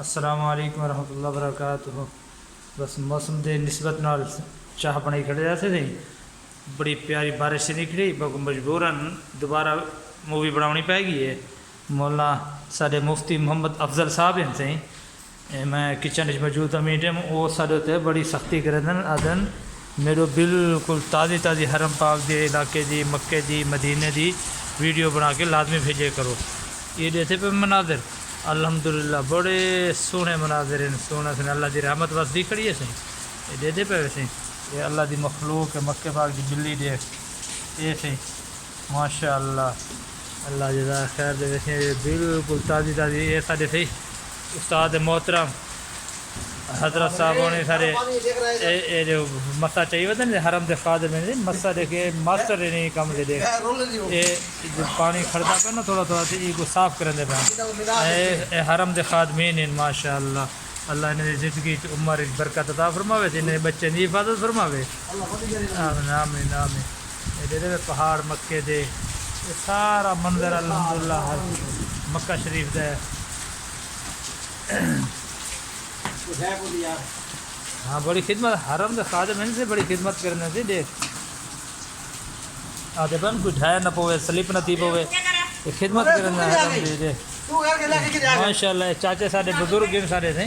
السلام علیکم ورحمۃ اللہ وبرکاتہ. بس موسم دے نسبت نال چاہ بنائی کھڑے جاتے تھے. بڑی پیاری بارش سے نکلی مجبوراً دوبارہ مووی بناونی پائے گی ہے. مولانا سارے مفتی محمد افضل صاحب ہیں سے میں کچن موجود ہوں میڈیم وہ سارے تے بڑی سختی کریں آدن میرے بالکل تازی تازی حرم پاک دے علاقے دی مکے دی مدینے دی ویڈیو بنا کے لازمی بھیجے کرو. یہ دیتے پہ مناظر الحمدللہ بڑے سونے مناظر ہیں. سونا سے اللہ دی رحمت وسدی کھڑی ہے سہیں یہ دیتے پہ ویسے یہ اللہ دی مخلوق ہے. مکے پاک دی بلی دیکھ یہ سہیں ماشاء اللہ اللہ جزا خیر دے. ویسے بالکل تازی تازی یہ سارے صحیح استاد محترم حضرت صاحب نے سارے یہ جو مسا چاہیے ہوتا ہے حرم دے فادر میں مسا دیکھے ماسٹر نہیں کام دے دیکھ یہ جو پانی کھڑتا پہ نا تھوڑا تھوڑا یہ کو صاف کریں دے پہ حرم دے خادمین ہیں ماشاء اللہ. اللہ نے زندگی عمر برکت عطا فرماوے انہیں بچے کی حفاظت فرماوے. آمین آمین آمین. یہ دے پہاڑ مکے دے یہ سارا منظر الحمدللہ مکہ شریف دے. ہاں بڑی خدمت حرم دے خادم سے بڑی خدمت کرنے تھی. دیکھ آدھے بن کوئی ڈھایا نہ پوے سلیپ نہ تھی پوے خدمت کرنا حرم دے. ماشاء اللہ چاچے سارے بزرگ ہیں سارے تھے.